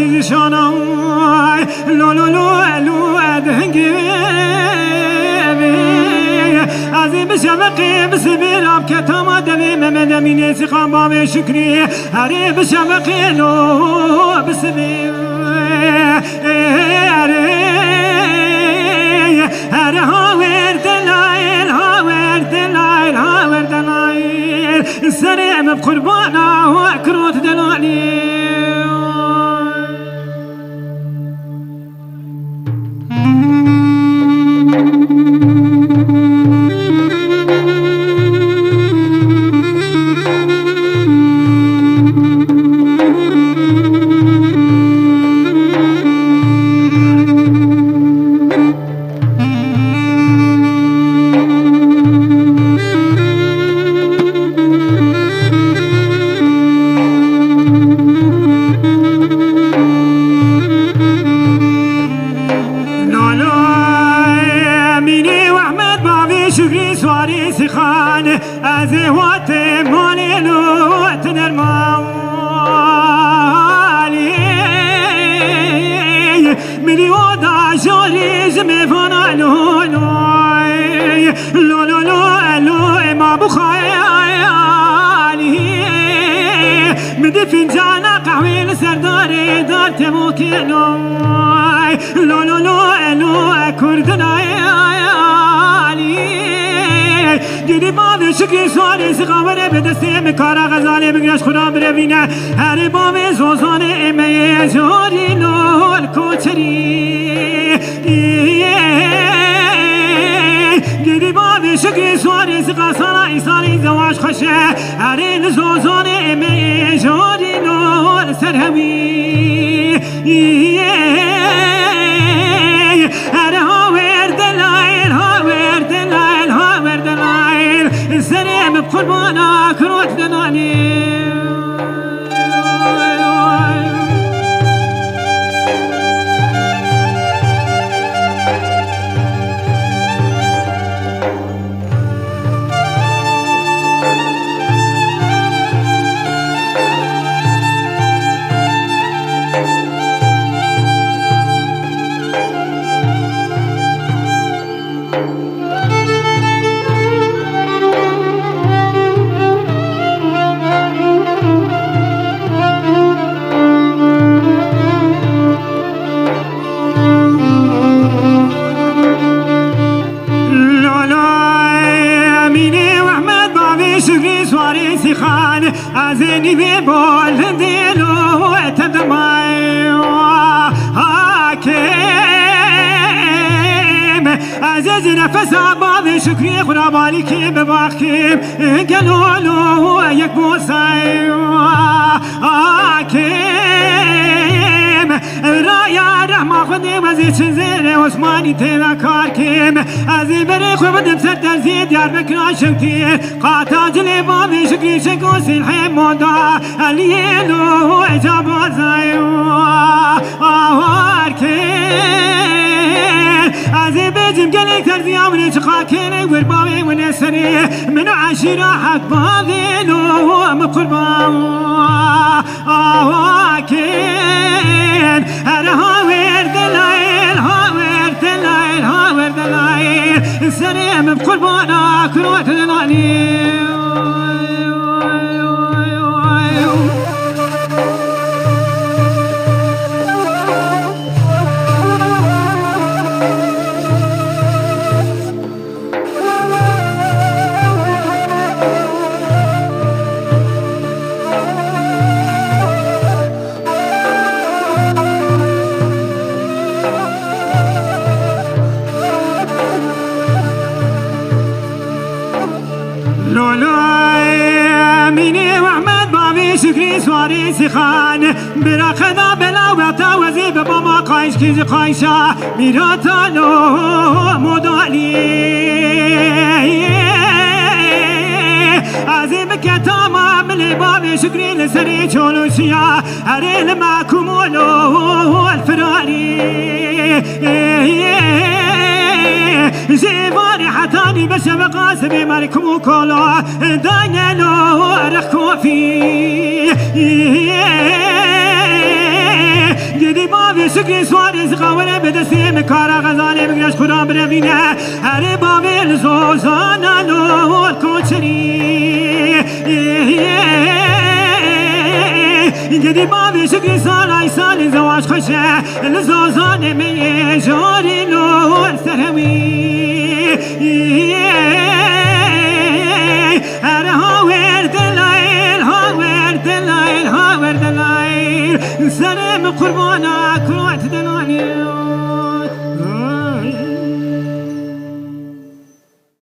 چیزی شانای لو لو لو لو ادهنگی از این بشوقی بسبیرم که تما دوی ممدمینی سیخان بام شکری هری بشوقی لو بسبیر هر هاور دلایل هاور دلایل هاور دلایل سریم بقربانا و کروت دلایل از وقت مالی لوت نرمالی منی ودا جوری جمع فنا لو لو لو لو لو لو ما بخيالي مدي فنجان قهوة لسرداري دار تموكيلو لو لو لو لو كردنا گیری بام شکری سواری سخابره به دسته مکارا غزاله بگرش خدا بروینه هر بام زوزان امیه جوری لول کوچری گیری بام شکری سواری سخاسانا ایسانی زواج خوشه هر زوزان امیه جوری لول سرهوی هر هاور دلایل هاور دلایل هاور دلایل سریم بقربانا کروت دلایل از نیوی بال دلو تدمای حاکم عزیز نفس عباد شکری خدا بالی که بباخیم گلولو یک بوسای حاکم رایا رحمه خودی وزی چنزیر عثمانی تیلا کار کم از بری خوبدم سر ترزی دیار بکران شکتی قاطع جلی بابی شکری شکو سلحی مودا علیلو اجاب وزایو آوار کن از بجم گلی ترزی آمنی چخا کنی ور بابی ونسری منو عشیرا حق بابینو مقربان آوار کن هر هاور دلایل هاور دلایل هاور دلایل سریم بقربانا کروت دلایل شکری سواری سخان برا خدا بلا و تاوزی به بابا قایش کیز قایشا میراتا لو مدالی عظیم کتام عمل باب شکری لسری چولوشیا هره لماکمولو الفراری زیوانی حتانی بشه و قاسمی مالکمو کلو داینلو رخوفی گدی باوی شکری سواری زخواره بدستیم کارا غزاله بگرش قرآن بروینه هر باوی لزوزانا نور کوچری گدی باوی شکری سالای سالی زواج خوشه لزوزان می جوری نور سروی هر هاور دلایل هاور دلایل هاور دلایل سرم قربانا